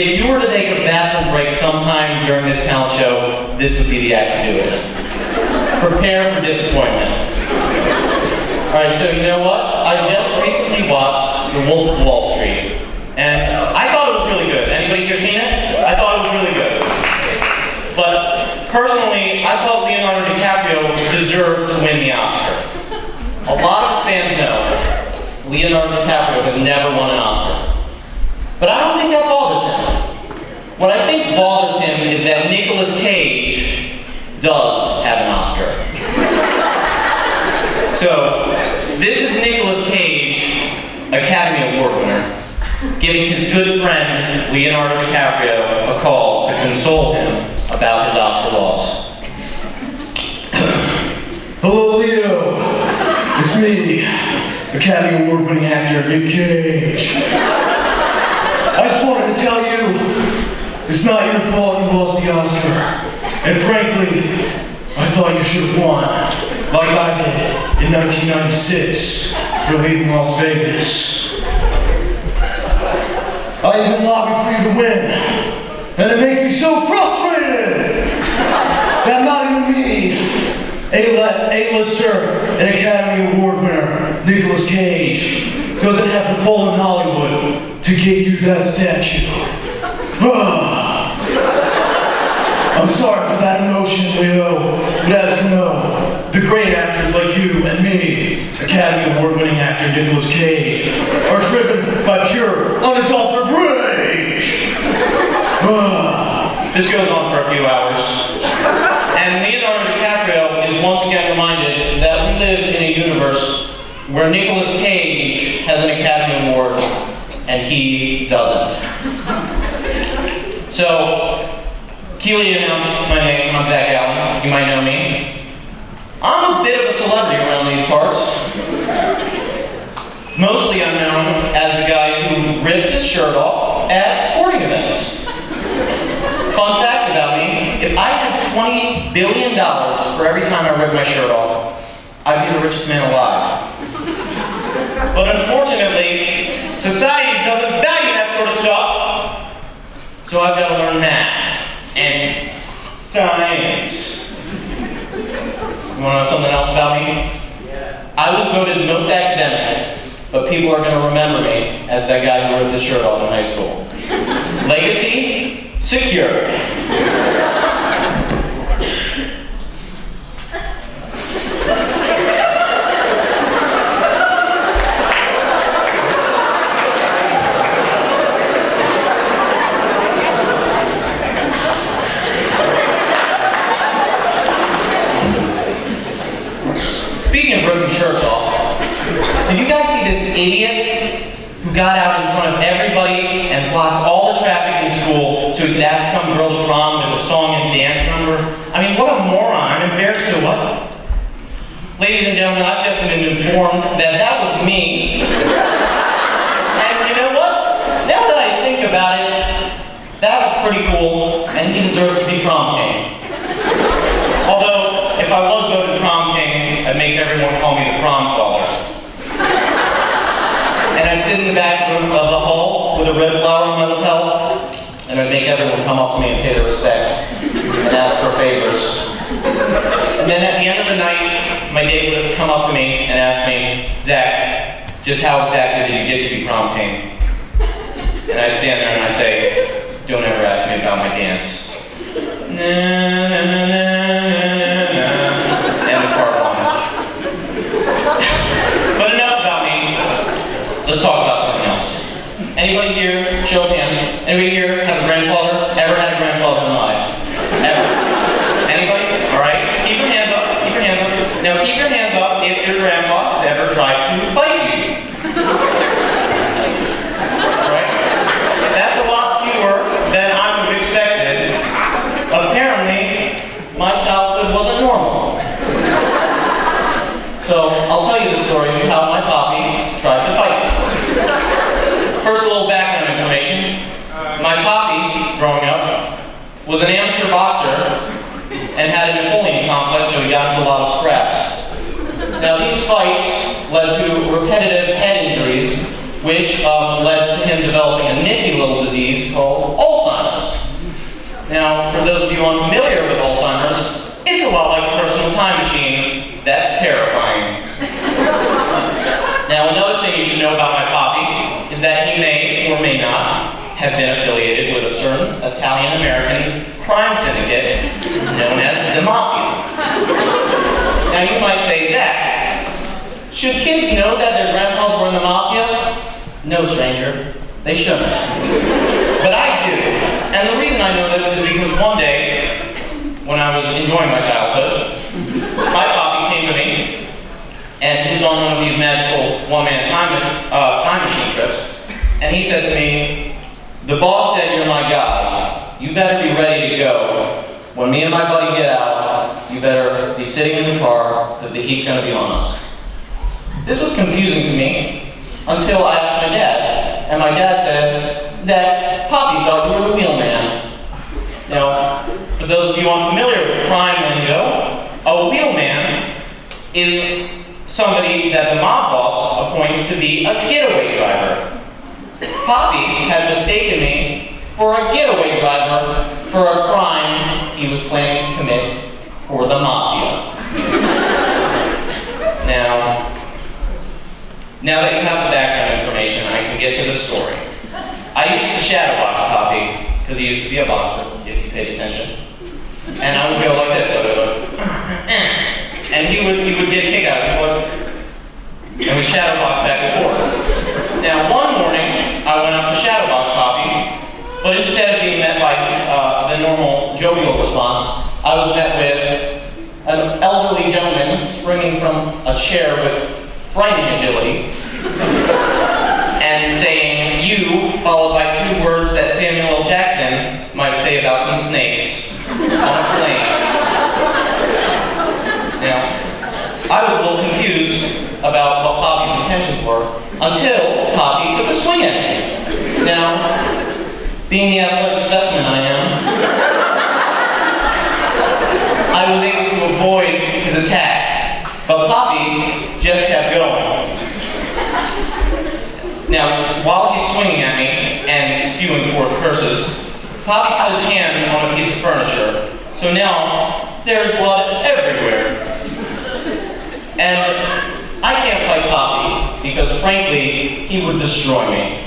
if you were to take a bathroom break sometime during this talent show, this would be the act to do it. Prepare for disappointment. Alright, so you know what? I just recently watched The Wolf of Wall Street, and I thought it was really good. Anybody here seen it? I thought it was really good. But personally, I thought Leonardo DiCaprio deserved to win the Oscar. A lot of his fans know Leonardo DiCaprio has never won an Oscar. But I don't think that bothers him. What I think bothers him is that Nicolas Cage does have an Oscar. So, this is Nicolas Cage, Academy Award winner, giving his good friend Leonardo DiCaprio a call to console him about his Oscar loss. Hello, Leo. It's me, Academy Award winning actor Nick Cage. I just wanted to tell you, it's not your fault you lost the Oscar. And frankly, I thought you should have won, like I did in 1996 for leaving Las Vegas. I even lobbied for you to win, and it makes me so frustrated that not even me, A-lister and Academy Award winner Nicolas Cage, doesn't have the pull in Hollywood to get you that statue. I'm sorry for that emotion, Leo, but as you know, the great actors like you and me, Academy Award-winning actor Nicolas Cage, are driven by pure, unadulterated rage. This goes on for a few hours. And Leonardo DiCaprio is once again reminded that we live in a universe where Nicolas Cage has an Academy Award and he doesn't. So, Keely announced my name. I'm Zack Gatland. You might know me. I'm a bit of a celebrity around these parts. Mostly I'm known as the guy who rips his shirt off at sporting events. Fun fact about me, if I had $20 billion for every time I ripped my shirt off, I'd be the richest man alive. But unfortunately, society doesn't value that sort of stuff, so I've got to learn math and science. You want to know something else about me? I was voted most academic, but people are going to remember me as that guy who ripped his shirt off in high school. Legacy secured. Speaking of ripping shirts off, did you guys see this idiot who got out in front of everybody and blocked all the traffic in school so he could ask some girl to prom with a song and dance number? I mean, what a moron. I'm embarrassed to what? Ladies and gentlemen, I've just been informed that that was me. And you know what? Now that I think about it, that was pretty cool, and he deserves to be prom king. Although, if I was voted prom king, I'd make everyone call me the prom father. And I'd sit in the back of the hall with a red flower on my lapel, and I'd make everyone come up to me and pay their respects and ask for favors. And then at the end of the night, my date would have come up to me and asked me, Zach, just how exactly did you get to be prom king? And I'd stand there and I'd say, don't ever ask me about my dance. End of part one. But enough about me. Let's talk about something else. Anybody here, show of hands, anybody here have a grandfather? Ever had a grandfather in their lives? Ever? Anybody? Alright, keep your hands up, keep your hands up. Now keep your hands up if your grandpa has ever tried to fight you. Right? That's a lot fewer than I would have expected. Apparently, my childhood wasn't normal. So, I'll tell you the story of how my poppy tried to fight me. First, a little background information. My poppy, growing up, was an amateur boxer and had a Napoleon complex, so he got into a lot of scraps. Now, these fights led to repetitive head injuries, which led to him developing a nifty little disease called ulcerative thing you should know about my poppy is that he may or may not have been affiliated with a certain Italian-American crime syndicate known as the Mafia. Now you might say, Zach, should kids know that their grandpas were in the Mafia? No, stranger, they shouldn't. But I do. And the reason I know this is because one day, when I was enjoying my childhood, my poppy came to me, and he was on one of these magical one-man time machine trips, and he said to me, "The boss said you're my guy. You better be ready to go. When me and my buddy get out, you better be sitting in the car, because the heat's going to be on us." This was confusing to me until I asked my dad, and my dad said, "Zach, Poppy thought you were the wheelman." Now, for those of you unfamiliar with crime lingo, a wheelman is somebody that the mob boss appoints to be a getaway driver. Poppy had mistaken me for a getaway driver for a crime he was planning to commit for the Mafia. Now that you have the background information, I can get to the story. I used to shadow box Poppy, because he used to be a boxer, if you paid attention. And I would go like this, I would go, and he would get a kick out of it, and we'd shadow box back and forth. Now one morning, I went up to shadow box Poppy, but instead of being met by the normal jovial response, I was met with an elderly gentleman springing from a chair with frightening agility, and saying "you," followed by two words that Samuel L. Jackson might say about some snakes on a plane. Now, I was a little confused about what Poppy's intentions were until Poppy took a swing at me. Now, being the athletic specimen I am, I was able to avoid his attack, but Poppy just kept going. Now, while he's swinging at me and spewing forth curses, Poppy cut his hand on a piece of furniture, so now there's blood everywhere. And I can't fight Poppy because, frankly, he would destroy me.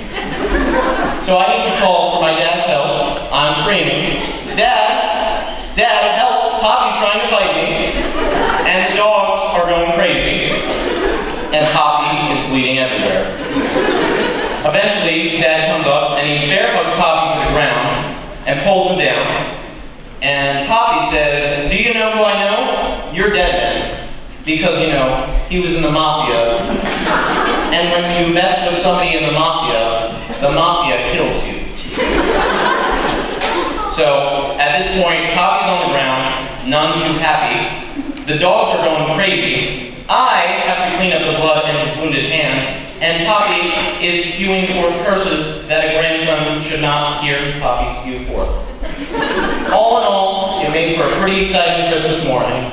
So I need to call for my dad's help. I'm screaming, "Dad! Dad, help! Poppy's trying to fight me!" And the dogs are going crazy. And Poppy is bleeding everywhere. Eventually, Dad comes up and he bear hugs Poppy to the ground and pulls him down. And Poppy says, "Do you know who I know? You're dead man. Because, you know, he was in the Mafia. And when you mess with somebody in the Mafia kills you." So, at this point, Poppy's on the ground, none too happy. The dogs are going crazy. I have to clean up the blood in his wounded hand, and Poppy is spewing forth curses that a grandson should not hear his Poppy spew forth. All in all, it made for a pretty exciting Christmas morning.